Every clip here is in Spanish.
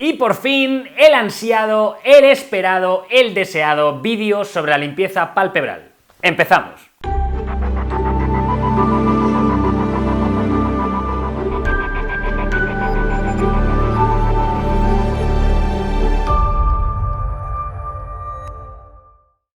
Y por fin, el ansiado, el esperado, el deseado vídeo sobre la limpieza palpebral. ¡Empezamos!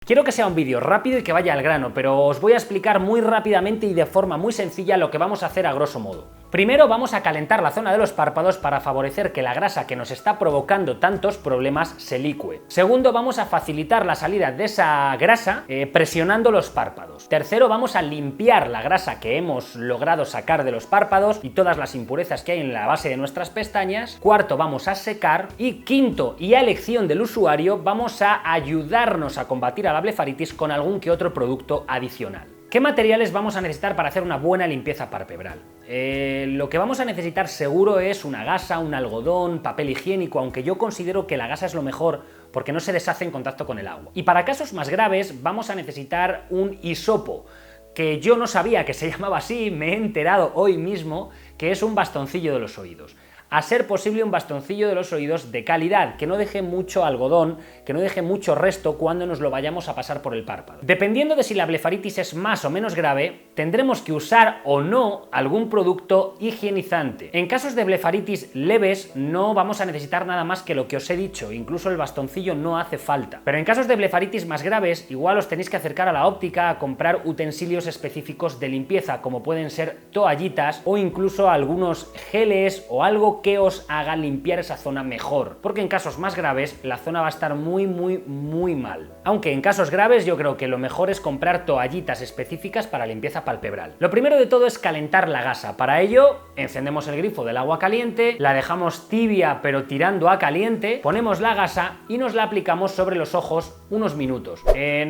Quiero que sea un vídeo rápido y que vaya al grano, pero os voy a explicar muy rápidamente y de forma muy sencilla lo que vamos a hacer a grosso modo. Primero vamos a calentar la zona de los párpados para favorecer que la grasa que nos está provocando tantos problemas se licúe. Segundo, vamos a facilitar la salida de esa grasa presionando los párpados. Tercero, vamos a limpiar la grasa que hemos logrado sacar de los párpados y todas las impurezas que hay en la base de nuestras pestañas. Cuarto, vamos a secar. Y quinto, y a elección del usuario, vamos a ayudarnos a combatir a la blefaritis con algún que otro producto adicional. ¿Qué materiales vamos a necesitar para hacer una buena limpieza palpebral? Lo que vamos a necesitar seguro es una gasa, un algodón, papel higiénico, aunque yo considero que la gasa es lo mejor porque no se deshace en contacto con el agua. Y para casos más graves vamos a necesitar un hisopo, que yo no sabía que se llamaba así, me he enterado hoy mismo que es un bastoncillo de los oídos. A ser posible un bastoncillo de los oídos de calidad, que no deje mucho algodón, que no deje mucho resto cuando nos lo vayamos a pasar por el párpado. Dependiendo de si la blefaritis es más o menos grave, tendremos que usar o no algún producto higienizante. En casos de blefaritis leves no vamos a necesitar nada más que lo que os he dicho, incluso el bastoncillo no hace falta. Pero en casos de blefaritis más graves, igual os tenéis que acercar a la óptica a comprar utensilios específicos de limpieza, como pueden ser toallitas o incluso algunos geles o algo que os haga limpiar esa zona mejor, porque en casos más graves la zona va a estar muy mal. Aunque en casos graves yo creo que lo mejor es comprar toallitas específicas para limpieza palpebral. Lo primero de todo es calentar la gasa. Para ello encendemos el grifo del agua caliente, la dejamos tibia pero tirando a caliente, ponemos la gasa y nos la aplicamos sobre los ojos unos minutos.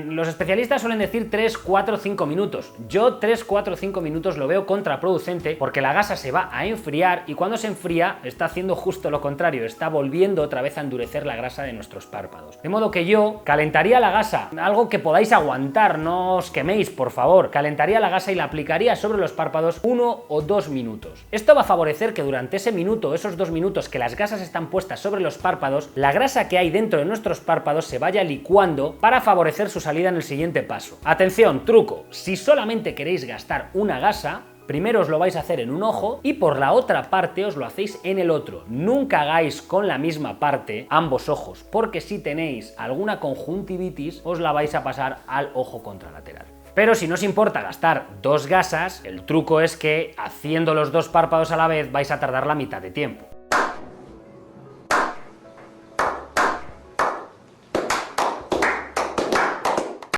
Los especialistas suelen decir 3, 4, 5 minutos. Yo 3, 4, 5 minutos lo veo contraproducente porque la gasa se va a enfriar y cuando se enfría está haciendo justo lo contrario, está volviendo otra vez a endurecer la grasa de nuestros párpados. De modo que yo calentaría la gasa, algo que podáis aguantar, no os queméis, por favor. Calentaría la gasa y la aplicaría sobre los párpados 1 o 2 minutos. Esto va a favorecer que durante ese minuto, esos 2 minutos que las gasas están puestas sobre los párpados, la grasa que hay dentro de nuestros párpados se vaya licuando para favorecer su salida en el siguiente paso. Atención, truco, si solamente queréis gastar una gasa, primero os lo vais a hacer en un ojo y por la otra parte os lo hacéis en el otro. Nunca hagáis con la misma parte ambos ojos, porque si tenéis alguna conjuntivitis os la vais a pasar al ojo contralateral. Pero si no os importa gastar 2 gasas, el truco es que haciendo los 2 párpados a la vez vais a tardar la mitad de tiempo.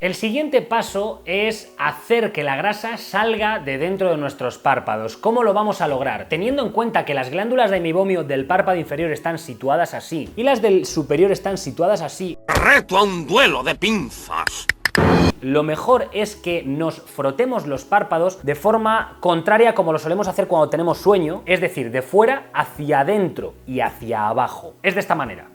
El siguiente paso es hacer que la grasa salga de dentro de nuestros párpados. ¿Cómo lo vamos a lograr? Teniendo en cuenta que las glándulas de meiomio del párpado inferior están situadas así y las del superior están situadas así. ¡Reto a un duelo de pinzas! Lo mejor es que nos frotemos los párpados de forma contraria como lo solemos hacer cuando tenemos sueño, es decir, de fuera hacia adentro y hacia abajo. Es de esta manera.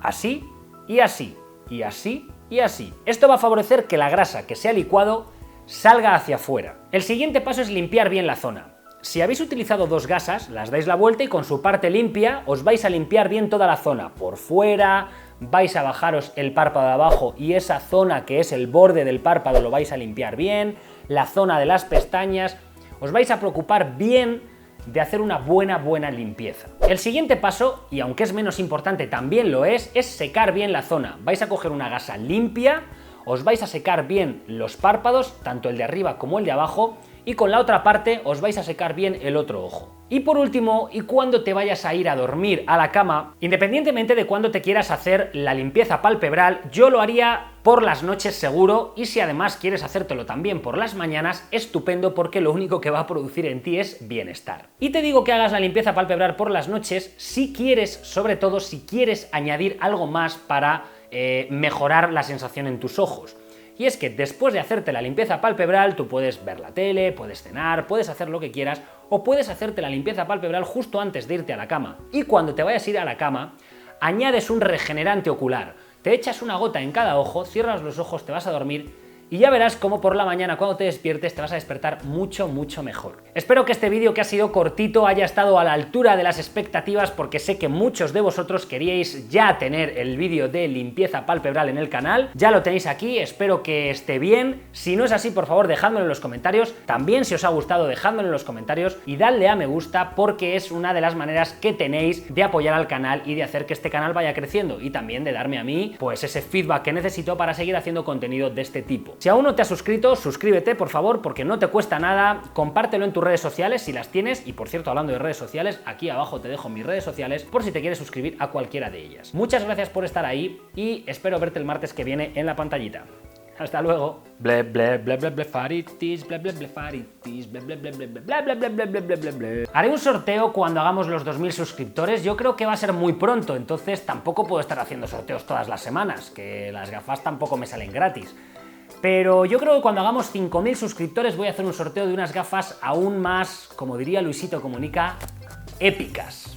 Así y así y así y así. Esto va a favorecer que la grasa que se ha licuado salga hacia afuera. El siguiente paso es limpiar bien la zona. Si habéis utilizado 2 gasas, las dais la vuelta y con su parte limpia os vais a limpiar bien toda la zona. Por fuera, vais a bajaros el párpado de abajo y esa zona que es el borde del párpado lo vais a limpiar bien, la zona de las pestañas, os vais a preocupar bien de hacer una buena limpieza. El siguiente paso, y aunque es menos importante también lo es secar bien la zona. Vais a coger una gasa limpia, os vais a secar bien los párpados, tanto el de arriba como el de abajo, y con la otra parte os vais a secar bien el otro ojo. Y por último, y cuando te vayas a ir a dormir a la cama, independientemente de cuándo te quieras hacer la limpieza palpebral, yo lo haría por las noches seguro, y si además quieres hacértelo también por las mañanas, estupendo, porque lo único que va a producir en ti es bienestar. Y te digo que hagas la limpieza palpebral por las noches si quieres, sobre todo si quieres añadir algo más para mejorar la sensación en tus ojos. Y es que después de hacerte la limpieza palpebral, tú puedes ver la tele, puedes cenar, puedes hacer lo que quieras, o puedes hacerte la limpieza palpebral justo antes de irte a la cama. Y cuando te vayas a ir a la cama, añades un regenerante ocular. Te echas una gota en cada ojo, cierras los ojos, te vas a dormir y ya verás cómo por la mañana cuando te despiertes te vas a despertar mucho mejor. Espero que este vídeo, que ha sido cortito, haya estado a la altura de las expectativas, porque sé que muchos de vosotros queríais ya tener el vídeo de limpieza palpebral en el canal. Ya lo tenéis aquí, espero que esté bien. Si no es así, por favor dejádmelo en los comentarios. También, si os ha gustado, dejádmelo en los comentarios y dadle a me gusta, porque es una de las maneras que tenéis de apoyar al canal y de hacer que este canal vaya creciendo, y también de darme a mí pues ese feedback que necesito para seguir haciendo contenido de este tipo. Si aún no te has suscrito, suscríbete por favor, porque no te cuesta nada. Compártelo en tus redes sociales si las tienes, y por cierto, hablando de redes sociales, aquí abajo te dejo mis redes sociales por si te quieres suscribir a cualquiera de ellas. Muchas gracias por estar ahí y espero verte el martes que viene en la pantallita. Hasta luego. Ble ble ble ble ble faritis, ble ble ble faritis, ble ble ble ble ble ble ble ble ble ble ble ble. Haré un sorteo cuando hagamos los 2000 suscriptores. Yo creo que va a ser muy pronto, entonces tampoco puedo estar haciendo sorteos todas las semanas, que las gafas tampoco me salen gratis. Pero yo creo que cuando hagamos 5000 suscriptores voy a hacer un sorteo de unas gafas aún más, como diría Luisito Comunica, épicas.